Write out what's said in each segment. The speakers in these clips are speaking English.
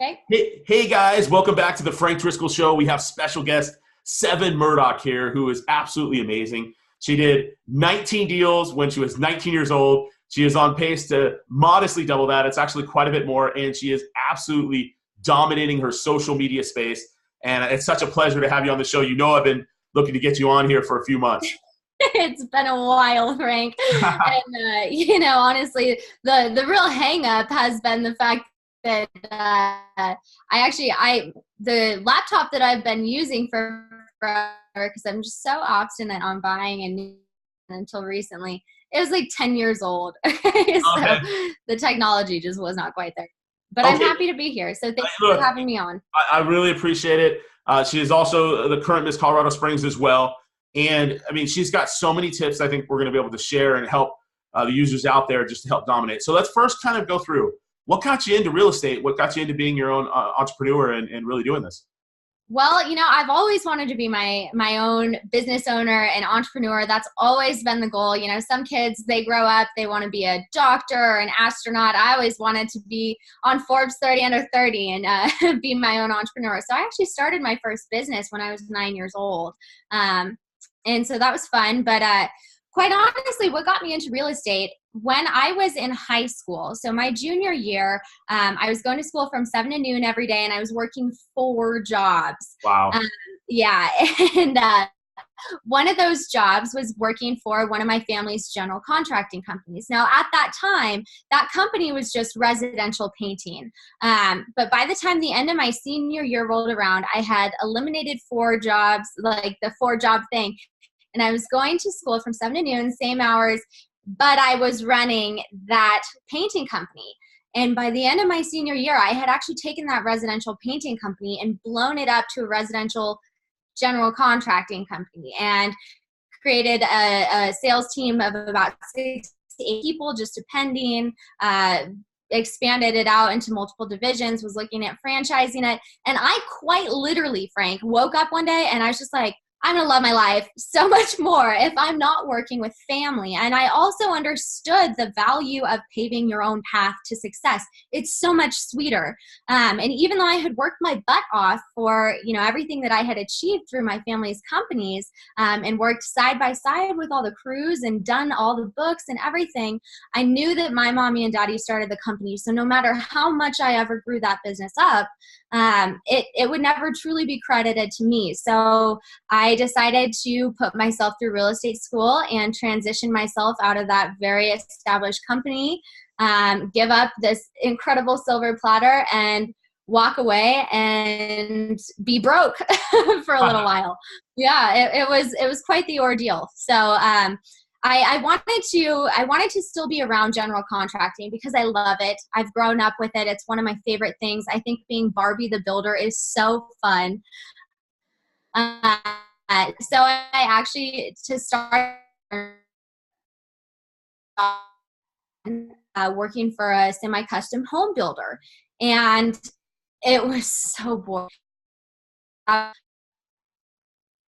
Okay. Hey guys, welcome back to the Frank Driscoll Show. We have special guest Sevin Murdock here, who is absolutely amazing. She did 19 deals when she was 19 years old. She is on pace to modestly double that. It's actually quite a bit more, and she is absolutely dominating her social media space. And it's such a pleasure to have you on the show. You know I've been looking to get you on here for a few months. It's been a while, Frank. And, honestly, the real hang up has been the fact that the laptop that I've been using for forever, because I'm just so obstinate on buying a new one until recently, it was like 10 years old. So Okay. the technology just was not quite there. But I'm Okay. happy to be here. So thanks Look, for having me on. I really appreciate it. She is also the current Miss Colorado Springs as well. And, I mean, she's got so many tips I think we're going to be able to share and help the users out there just to help dominate. So let's first kind of go through what got you into real estate, what got you into being your own entrepreneur and really doing this. Well, I've always wanted to be my own business owner and entrepreneur. That's always been the goal. Some kids, they grow up, they want to be a doctor or an astronaut. I always wanted to be on Forbes 30 under 30 and be my own entrepreneur. So I actually started my first business when I was 9 years old. And so that was fun. But quite honestly, what got me into real estate when I was in high school, so my junior year, I was going to school from 7 to noon every day, and I was working 4 jobs. Wow. Yeah. And one of those jobs was working for one of my family's general contracting companies. Now, at that time, that company was just residential painting. But by the time the end of my senior year rolled around, I had eliminated 4 jobs, like the 4-job thing. And I was going to school from 7 to noon, same hours, but I was running that painting company. And by the end of my senior year, I had actually taken that residential painting company and blown it up to a residential general contracting company and created a sales team of about 6 to 8 people, just depending, expanded it out into multiple divisions, was looking at franchising it. And I quite literally, Frank, woke up one day and I was just like, I'm going to love my life so much more if I'm not working with family. And I also understood the value of paving your own path to success. It's so much sweeter. And even though I had worked my butt off for, everything that I had achieved through my family's companies, and worked side by side with all the crews and done all the books and everything, I knew that my mommy and daddy started the company. So no matter how much I ever grew that business up, it would never truly be credited to me. So I decided to put myself through real estate school and transition myself out of that very established company, give up this incredible silver platter and walk away and be broke for a little while. Yeah, it was quite the ordeal. So, I wanted to still be around general contracting because I love it. I've grown up with it. It's one of my favorite things. I think being Barbie the Builder is so fun. So I actually, to start working for a semi-custom home builder, and it was so boring.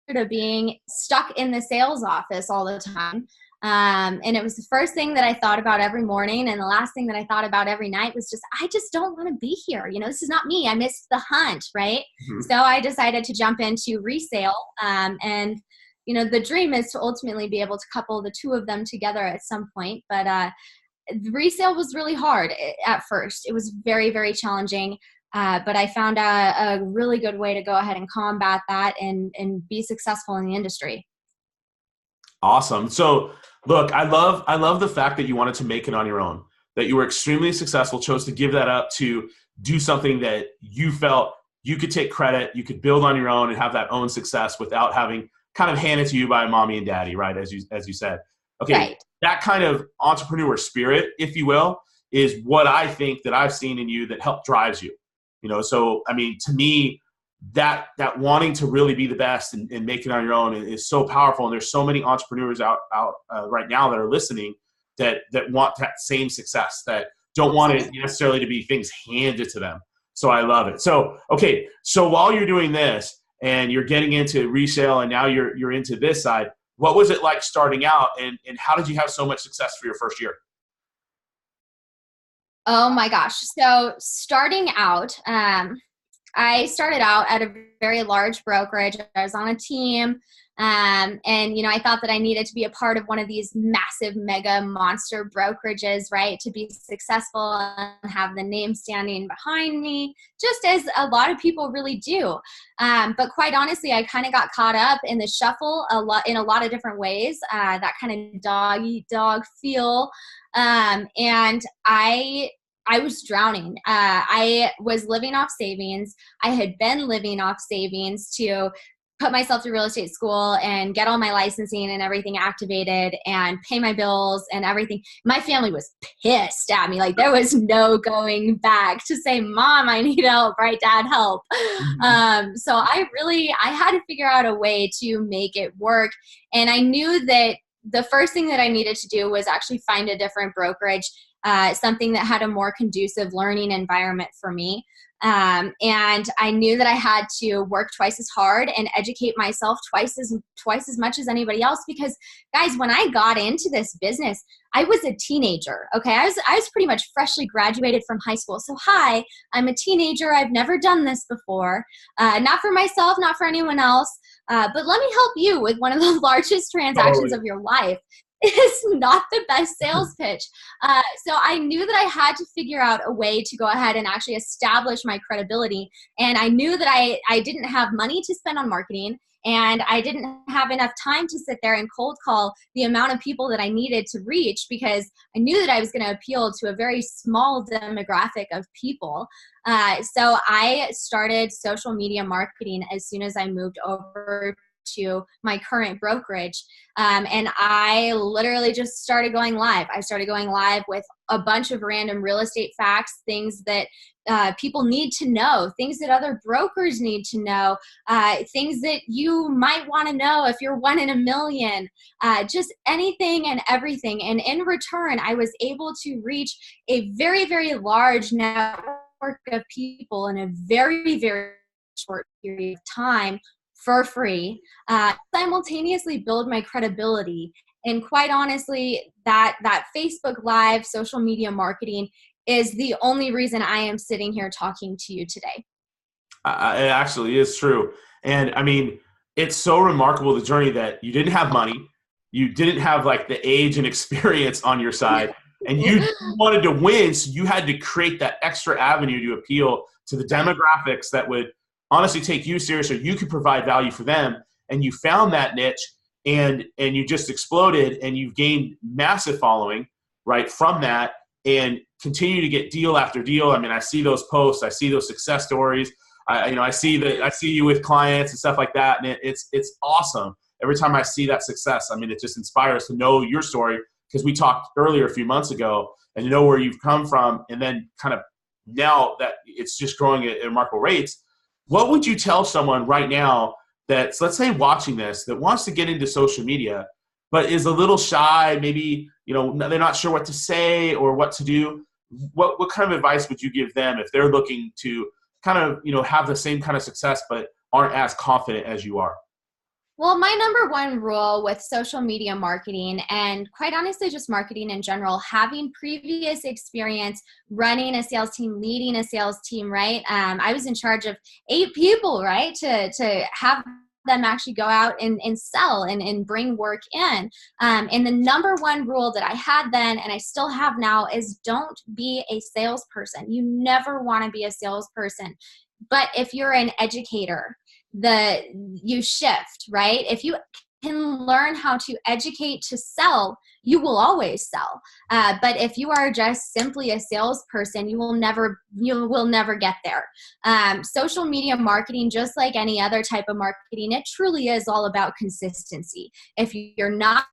To being stuck in the sales office all the time. And it was the first thing that I thought about every morning. And the last thing that I thought about every night was I just don't want to be here. This is not me. I missed the hunt, right? Mm-hmm. So I decided to jump into resale. And, the dream is to ultimately be able to couple the two of them together at some point. But resale was really hard at first. It was very, very challenging. But I found a really good way to go ahead and combat that and be successful in the industry. Awesome. So look, I love the fact that you wanted to make it on your own, that you were extremely successful, chose to give that up to do something that you felt you could take credit, you could build on your own and have that own success without having kind of handed to you by mommy and daddy, right? As you said. Okay. Right. That kind of entrepreneur spirit, if you will, is what I think that I've seen in you that help drives you. So, I mean, to me, that wanting to really be the best and make it on your own is so powerful. And there's so many entrepreneurs out right now that are listening that want that same success, that don't want it necessarily to be things handed to them. So I love it. So, okay. So while you're doing this and you're getting into resale and now you're into this side, what was it like starting out and how did you have so much success for your first year? Oh my gosh. So starting out, I started out at a very large brokerage. I was on a team. And, I thought that I needed to be a part of one of these massive, mega monster brokerages, right, to be successful and have the name standing behind me, just as a lot of people really do. But quite honestly, I kind of got caught up in the shuffle in a lot of different ways, that kind of dog eat dog feel. And I was drowning. I was living off savings. I had been living off savings to put myself through real estate school and get all my licensing and everything activated and pay my bills and everything. My family was pissed at me. Like there was no going back to say, Mom, I need help, right? Dad, help. So I had to figure out a way to make it work. And I knew that the first thing that I needed to do was actually find a different brokerage, something that had a more conducive learning environment for me. And I knew that I had to work twice as hard and educate myself twice as much as anybody else. Because guys, when I got into this business, I was a teenager. Okay. I was pretty much freshly graduated from high school. So hi, I'm a teenager. I've never done this before. Not for myself, not for anyone else. But let me help you with one of the largest transactions of your life. It's not the best sales pitch. So I knew that I had to figure out a way to go ahead and actually establish my credibility. And I knew that I didn't have money to spend on marketing, and I didn't have enough time to sit there and cold call the amount of people that I needed to reach, because I knew that I was going to appeal to a very small demographic of people. So I started social media marketing as soon as I moved over to my current brokerage. And I literally just started going live. I started going live with a bunch of random real estate facts, things that people need to know, things that other brokers need to know, things that you might want to know if you're one in a million, just anything and everything. And in return, I was able to reach a very, very large network of people in a very, very short period of time for free, simultaneously build my credibility. And quite honestly, that Facebook Live social media marketing is the only reason I am sitting here talking to you today. It actually is true. And I mean, it's so remarkable, the journey, that you didn't have money, you didn't have like the age and experience on your side, and you wanted to win. So you had to create that extra avenue to appeal to the demographics that would honestly take you serious, so you could provide value for them. And you found that niche, and you just exploded, and you've gained massive following right from that, and continue to get deal after deal. I mean, I see those posts, I see those success stories. I see you with clients and stuff like that, and it's awesome. Every time I see that success, I mean, it just inspires to know your story, because we talked earlier a few months ago, and to know where you've come from, and then kind of now that it's just growing at remarkable rates. What would you tell someone right now that's, let's say, watching this, that wants to get into social media, but is a little shy, maybe, they're not sure what to say or what to do? What kind of advice would you give them if they're looking to kind of, have the same kind of success, but aren't as confident as you are? Well, my number one rule with social media marketing, and quite honestly, just marketing in general, having previous experience running a sales team, leading a sales team, right? I was in charge of 8 people, right? To have them actually go out and sell and bring work in. And the number one rule that I had then, and I still have now, is don't be a salesperson. You never want to be a salesperson. But if you're an educator, you shift, right? If you can learn how to educate to sell, you will always sell. But if you are just simply a salesperson, you will never get there. Social media marketing, just like any other type of marketing, it truly is all about consistency. If you're not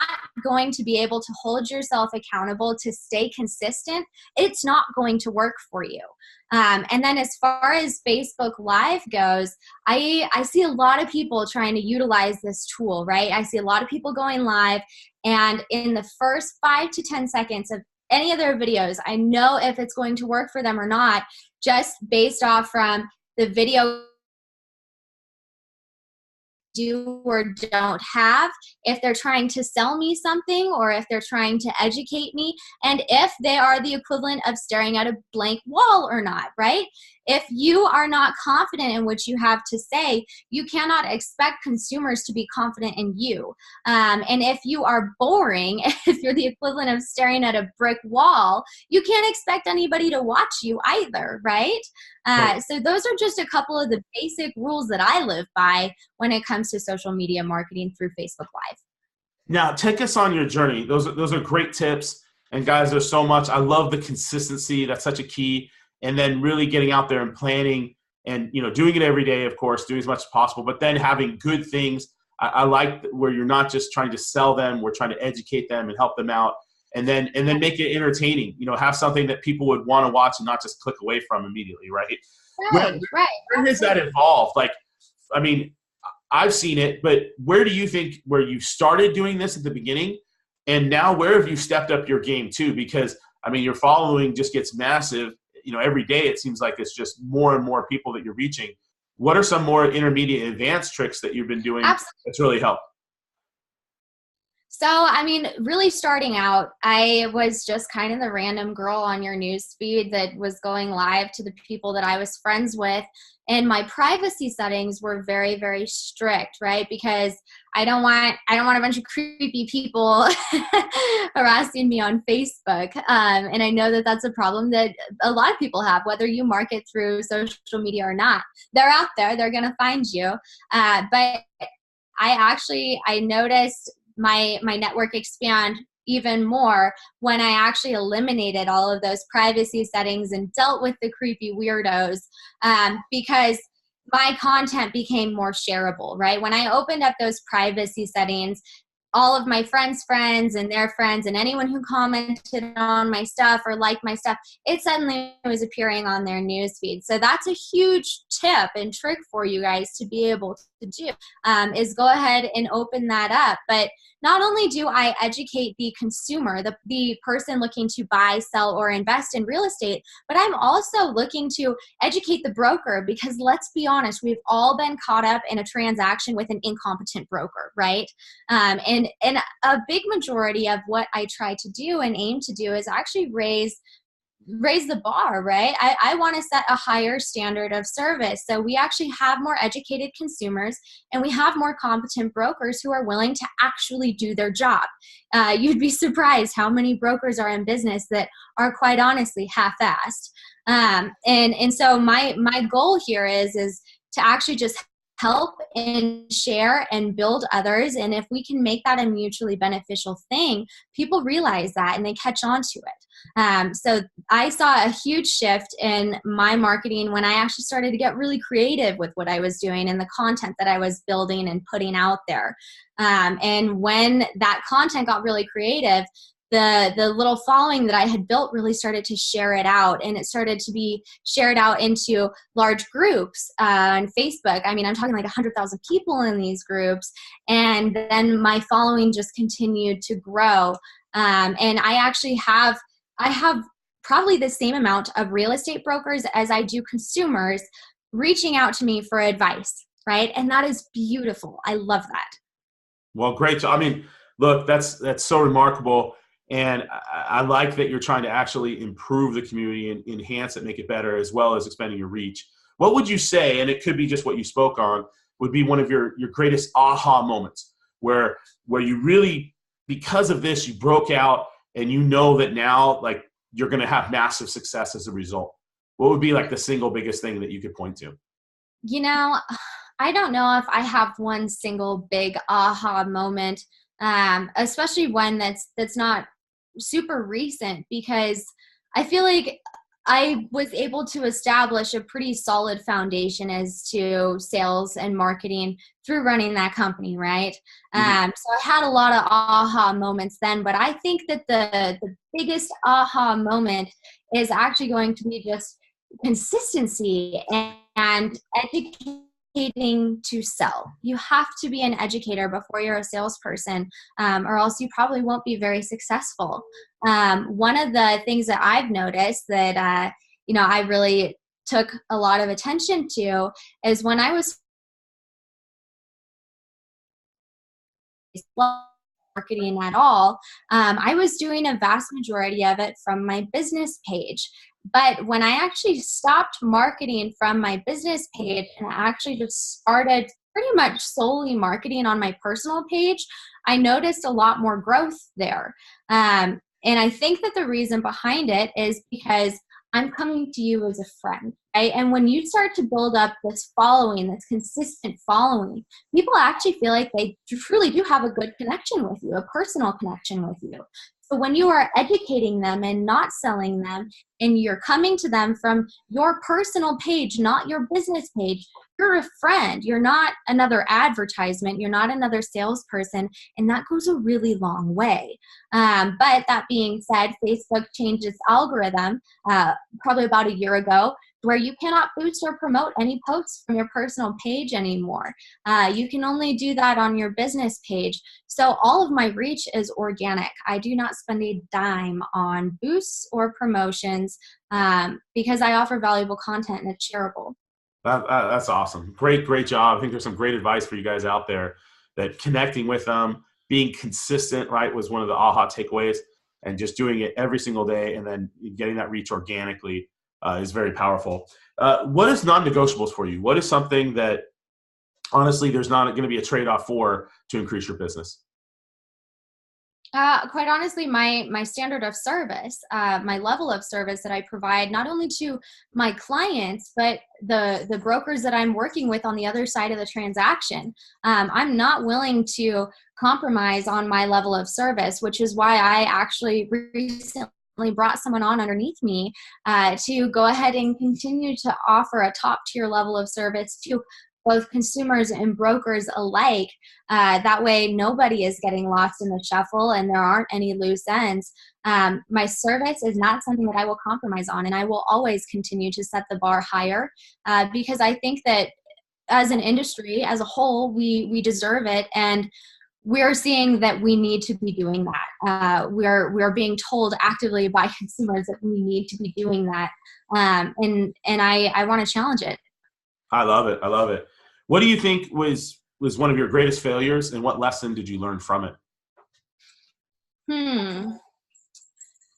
going to be able to hold yourself accountable to stay consistent, it's not going to work for you. And then as far as Facebook Live goes, I see a lot of people trying to utilize this tool, right? I see a lot of people going live, and in the first 5 to 10 seconds of any of their videos, I know if it's going to work for them or not, just based off from the video do or don't have, if they're trying to sell me something or if they're trying to educate me, and if they are the equivalent of staring at a blank wall or not, right? If you are not confident in what you have to say, you cannot expect consumers to be confident in you. And if you are boring, if you're the equivalent of staring at a brick wall, you can't expect anybody to watch you either, right? So those are just a couple of the basic rules that I live by when it comes to social media marketing through Facebook Live. Now, take us on your journey. Those are great tips. And guys, there's so much. I love the consistency. That's such a key. And then really getting out there and planning and, doing it every day, of course, doing as much as possible, but then having good things. I like where you're not just trying to sell them. We're trying to educate them and help them out. And then make it entertaining, have something that people would want to watch and not just click away from immediately. Right. Right. Where has that evolved? I've seen it, but where do you think where you started doing this at the beginning and now where have you stepped up your game too? Because your following just gets massive, every day it seems like it's just more and more people that you're reaching. What are some more intermediate advanced tricks that you've been doing that's really helped? So, really starting out, I was just kind of the random girl on your news feed that was going live to the people that I was friends with. And my privacy settings were very, very strict, right? Because I don't want a bunch of creepy people harassing me on Facebook. And I know that that's a problem that a lot of people have, whether you market through social media or not. They're out there. They're going to find you. But I noticed my network expand even more when I actually eliminated all of those privacy settings and dealt with the creepy weirdos, because my content became more shareable, right? When I opened up those privacy settings, all of my friends' friends and their friends and anyone who commented on my stuff or liked my stuff, it suddenly was appearing on their newsfeed. So that's a huge tip and trick for you guys to be able to do, is go ahead and open that up. But not only do I educate the consumer, the person looking to buy, sell, or invest in real estate, but I'm also looking to educate the broker, because let's be honest, we've all been caught up in a transaction with an incompetent broker, right? And a big majority of what I try to do and aim to do is actually raise the bar, right? I want to set a higher standard of service. So we actually have more educated consumers and we have more competent brokers who are willing to actually do their job. You'd be surprised how many brokers are in business that are quite honestly half-assed. And so my goal here is to actually just help and share and build others. And if we can make that a mutually beneficial thing, people realize that and they catch on to it. So I saw a huge shift in my marketing when I actually started to get really creative with what I was doing and the content that I was building and putting out there. And when that content got really creative, the little following that I had built really started to share it out, and it started to be shared out into large groups on Facebook. I'm talking like 100,000 people in these groups, and then my following just continued to grow. And I have probably the same amount of real estate brokers as I do consumers reaching out to me for advice, right? And that is beautiful. I love that. Well, great. Look, that's so remarkable. And I like that you're trying to actually improve the community and enhance it, make it better, as well as expanding your reach. What would you say, and it could be just what you spoke on, would be one of your greatest aha moments where you really, because of this, you broke out and you know that now like you're going to have massive success as a result? What would be like the single biggest thing that you could point to? I don't know if I have one single big aha moment, especially one that's not super recent, because I feel like I was able to establish a pretty solid foundation as to sales and marketing through running that company, right? Mm-hmm. So I had a lot of aha moments then, but I think that the biggest aha moment is actually going to be just consistency and educating to sell. You have to be an educator before you're a salesperson, or else you probably won't be very successful. One of the things that I've noticed that I really took a lot of attention to is when I was marketing at all. I was doing a vast majority of it from my business page. But when I actually stopped marketing from my business page and I actually just started pretty much solely marketing on my personal page, I noticed a lot more growth there. And I think that the reason behind it is because I'm coming to you as a friend, right? And when you start to build up this following, this consistent following, people actually feel like they truly do have a good connection with you, a personal connection with you. So when you are educating them and not selling them, and you're coming to them from your personal page, not your business page, you're a friend. You're not another advertisement. You're not another salesperson. And that goes a really long way. But that being said, Facebook changed its algorithm probably about a year ago, where you cannot boost or promote any posts from your personal page anymore. You can only do that on your business page. So all of my reach is organic. I do not spend a dime on boosts or promotions because I offer valuable content and it's shareable. That's awesome. Great job. I think there's some great advice for you guys out there, that connecting with them, being consistent, right, was one of the aha takeaways, and just doing it every single day and then getting that reach organically is very powerful. What is non-negotiables for you? What is something that honestly there's not going to be a trade-off for to increase your business? Quite honestly, my standard of service, my level of service that I provide, not only to my clients, but the brokers that I'm working with on the other side of the transaction. I'm not willing to compromise on my level of service, which is why I actually recently brought someone on underneath me to go ahead and continue to offer a top tier level of service to both consumers and brokers alike. That way nobody is getting lost in the shuffle and there aren't any loose ends. My service is not something that I will compromise on, and I will always continue to set the bar higher because I think that as an industry as a whole, we deserve it, and we're seeing that we need to be doing that. We're being told actively by consumers that we need to be doing that, and I want to challenge it. I love it. I love it. What do you think was one of your greatest failures, and what lesson did you learn from it?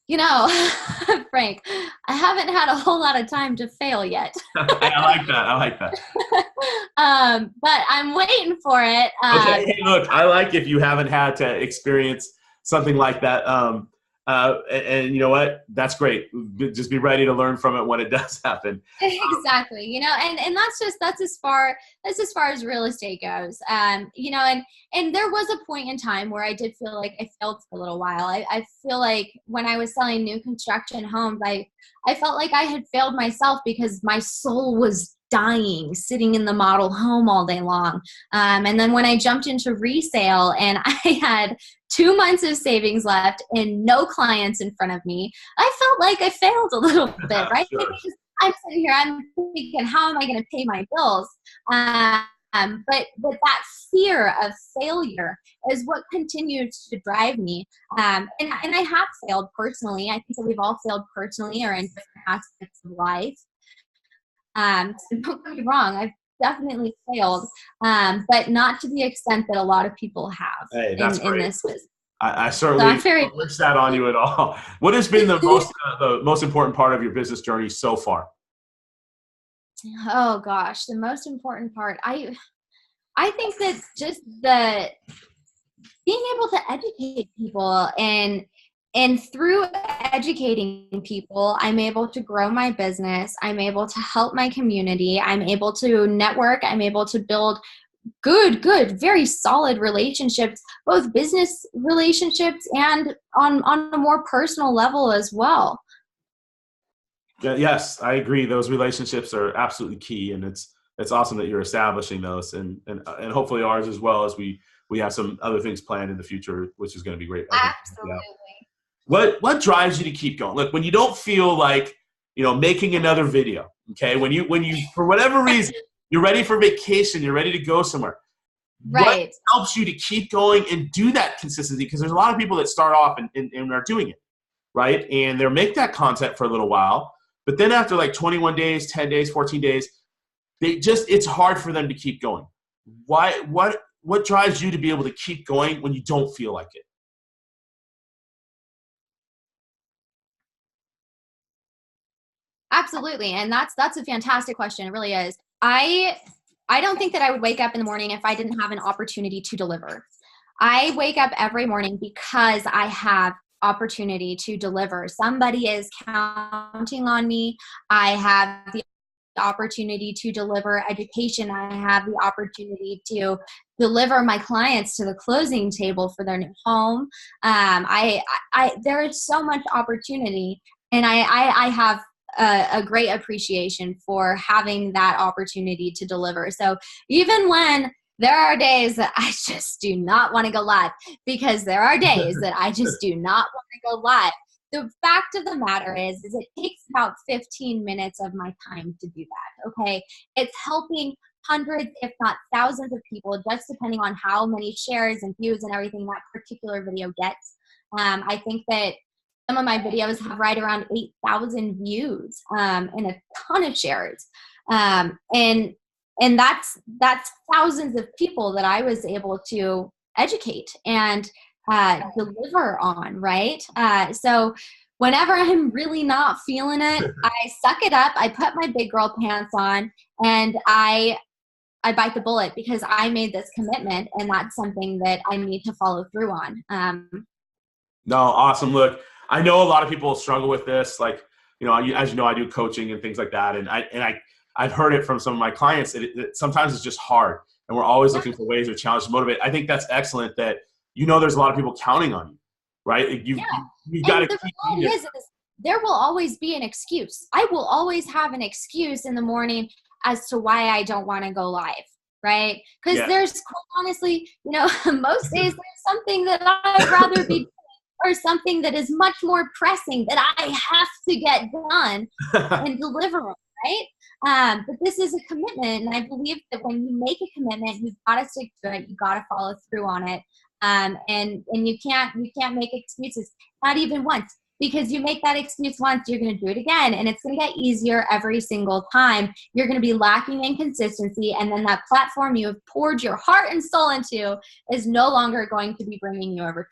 You know, Frank, I haven't had a whole lot of time to fail yet. I like that. I like that. But I'm waiting for it. Okay. Hey, look, I like if you haven't had to experience something like that. And you know what? That's great. Just be ready to learn from it when it does happen. Exactly. You know, and that's as far as real estate goes. You know, and there was a point in time where I did feel like I failed for a little while. I feel like when I was selling new construction homes, I felt like I had failed myself because my soul was dying sitting in the model home all day long. And then when I jumped into resale and I had 2 months of savings left and no clients in front of me, I felt like I failed a little bit, right? Sure. Because I'm sitting here, I'm thinking, how am I going to pay my bills? But that fear of failure is what continues to drive me. And I have failed personally. I think that we've all failed personally or in different aspects of life. So don't get me wrong, I've definitely failed, but not to the extent that a lot of people have. Hey, that's in this business. I certainly don't wish that on you at all. What has been the most important part of your business journey so far? Oh gosh, the most important part. I think that just the being able to educate people, and through educating people, I'm able to grow my business. I'm able to help my community. I'm able to network. I'm able to build good, very solid relationships, both business relationships and on a more personal level as well. Yes, I agree. Those relationships are absolutely key, and it's awesome that you're establishing those, and hopefully ours as well, as we have some other things planned in the future, which is going to be great. Absolutely. What drives you to keep going? Look, when you don't feel like, making another video, okay? When you for whatever reason you're ready for vacation, you're ready to go somewhere. Right. What helps you to keep going and do that consistency? Because there's a lot of people that start off and are doing it, right? And they'll make that content for a little while, but then after like 21 days, 10 days, 14 days, it's hard for them to keep going. Why? What what drives you to be able to keep going when you don't feel like it? Absolutely. And that's a fantastic question. It really is. I don't think that I would wake up in the morning if I didn't have an opportunity to deliver. I wake up every morning because I have opportunity to deliver. Somebody is counting on me. I have the opportunity to deliver education. I have the opportunity to deliver my clients to the closing table for their new home. There is so much opportunity, and I have a great appreciation for having that opportunity to deliver. So even when there are days that I just do not want to go live, because there are days that I just do not want to go live. The fact of the matter is it takes about 15 minutes of my time to do that, okay? It's helping hundreds, if not thousands of people, just depending on how many shares and views and everything that particular video gets. I think that some of my videos have right around 8,000 views and a ton of shares. And that's thousands of people that I was able to educate and deliver on, right? So whenever I'm really not feeling it, I suck it up. I put my big girl pants on, and I bite the bullet, because I made this commitment, and that's something that I need to follow through on. No, awesome. Look, I know a lot of people struggle with this. Like, as you know, I do coaching and things like that. And I've heard it from some of my clients that sometimes it's just hard, and we're always looking for ways or challenges to motivate. I think that's excellent that, there's a lot of people counting on you, right? You've got to keep is there will always be an excuse. I will always have an excuse in the morning as to why I don't want to go live, right? Because there's, quite honestly, most days there's something that I'd rather be doing, or something that is much more pressing that I have to get done and deliver on, right? But this is a commitment, and I believe that when you make a commitment, you've got to stick to it. You've got to follow through on it, and you can't make excuses, not even once. Because you make that excuse once, you're going to do it again, and it's going to get easier every single time. You're going to be lacking in consistency, and then that platform you have poured your heart and soul into is no longer going to be bringing you a return.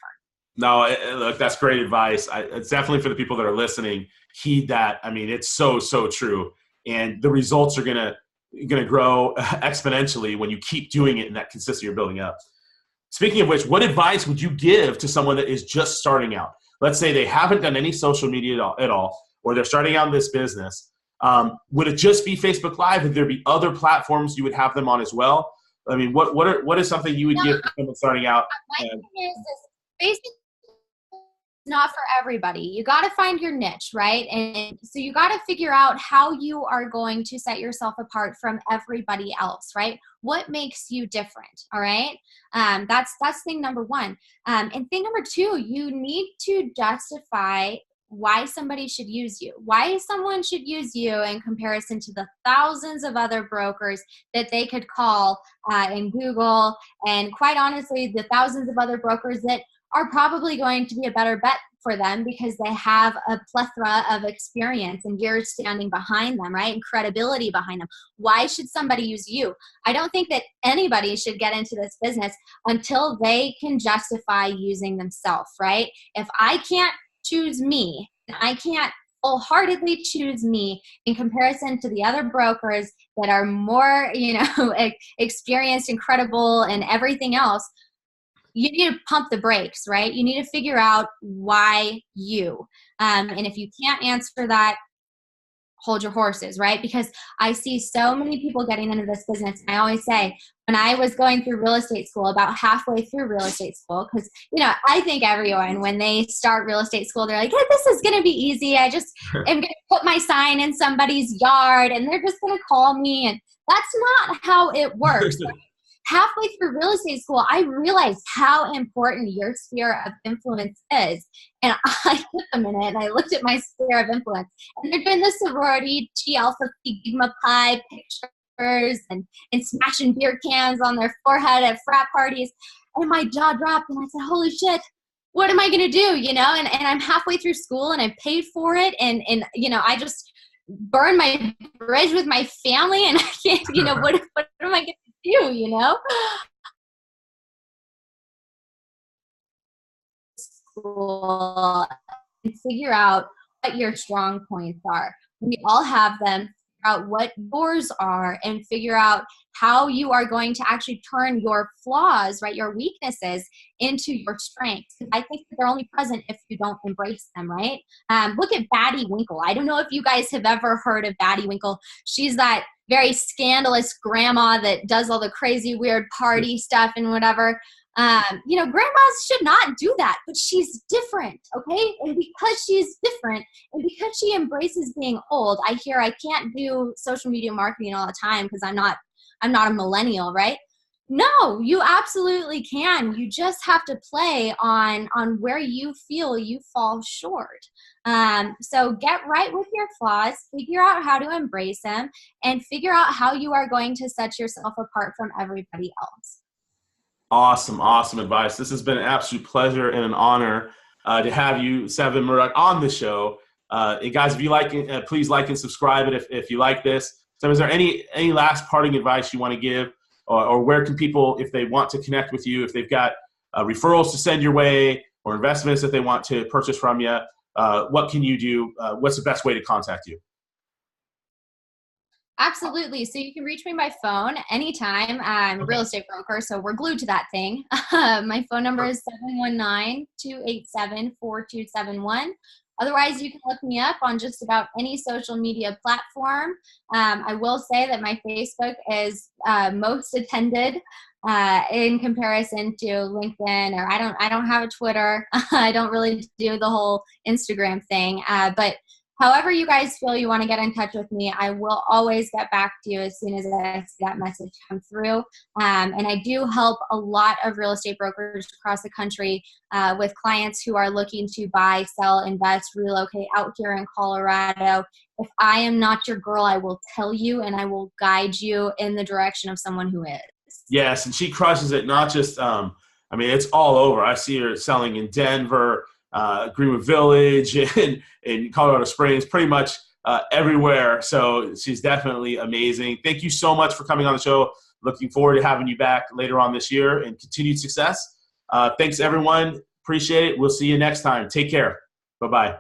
No, look, that's great advice. It's definitely for the people that are listening. Heed that. I mean, it's so true, and the results are gonna grow exponentially when you keep doing it, and that consistency you're building up. Speaking of which, what advice would you give to someone that is just starting out? Let's say they haven't done any social media at all, or they're starting out in this business. Would it just be Facebook Live? Would there be other platforms you would have them on as well? I mean, what is something you would give to someone starting out? My thing is Facebook not for everybody. You got to find your niche, right? And so you got to figure out how you are going to set yourself apart from everybody else, right? What makes you different? All right. That's thing number one. And thing number two, you need to justify why somebody should use you, why someone should use you in comparison to the thousands of other brokers that they could call in Google. And quite honestly, the thousands of other brokers that are probably going to be a better bet for them, because they have a plethora of experience and years standing behind them, right? And credibility behind them. Why should somebody use you? I don't think that anybody should get into this business until they can justify using themselves, right? If I can't choose me, I can't wholeheartedly choose me in comparison to the other brokers that are more, experienced and credible and everything else, you need to pump the brakes, right? You need to figure out why you. And if you can't answer that, hold your horses, right? Because I see so many people getting into this business. And I always say, when I was going through real estate school, about halfway through real estate school, because, I think everyone, when they start real estate school, they're like, hey, this is going to be easy. I just am going to put my sign in somebody's yard and they're just going to call me. And that's not how it works. Halfway through real estate school, I realized how important your sphere of influence is. And I took a minute and I looked at my sphere of influence. And they're doing the sorority, Chi Alpha Phi Sigma Pi pictures and smashing beer cans on their forehead at frat parties. And my jaw dropped and I said, holy shit, what am I going to do? And I'm halfway through school and I paid for it. And I just burned my bridge with my family and I can't, what am I going to do? school and figure out what your strong points are. We all have them. Figure out what yours are and figure out how you are going to actually turn your flaws, right, your weaknesses into your strengths. I think that they're only present if you don't embrace them, right? Look at Batty Winkle. I don't know if you guys have ever heard of Batty Winkle. She's that very scandalous grandma that does all the crazy weird party stuff and whatever. Grandmas should not do that, but she's different, okay? And because she's different and because she embraces being old, I can't do social media marketing all the time because I'm not a millennial, right? No, you absolutely can. You just have to play on where you feel you fall short. So get right with your flaws, figure out how to embrace them, and figure out how you are going to set yourself apart from everybody else. Awesome advice. This has been an absolute pleasure and an honor to have you, Sevin Murdock, on the show. Guys, if you like it, please like and subscribe it if you like this. So is there any last parting advice you want to give, or where can people, if they want to connect with you, if they've got referrals to send your way or investments that they want to purchase from you, what can you do? What's the best way to contact you? Absolutely. So you can reach me by phone anytime. I'm a real estate broker, so we're glued to that thing. My phone number is 719-287-4271. Otherwise, you can look me up on just about any social media platform. I will say that my Facebook is most attended in comparison to LinkedIn, or I don't have a Twitter. I don't really do the whole Instagram thing, but however you guys feel you want to get in touch with me, I will always get back to you as soon as I see that message come through. And I do help a lot of real estate brokers across the country with clients who are looking to buy, sell, invest, relocate out here in Colorado. If I am not your girl, I will tell you and I will guide you in the direction of someone who is. Yes, and she crushes it, not just, it's all over. I see her selling in Denver, Greenwood Village, and in Colorado Springs, pretty much everywhere. So she's definitely amazing. Thank you so much for coming on the show. Looking forward to having you back later on this year, and continued success. Thanks, everyone. Appreciate it. We'll see you next time. Take care. Bye-bye.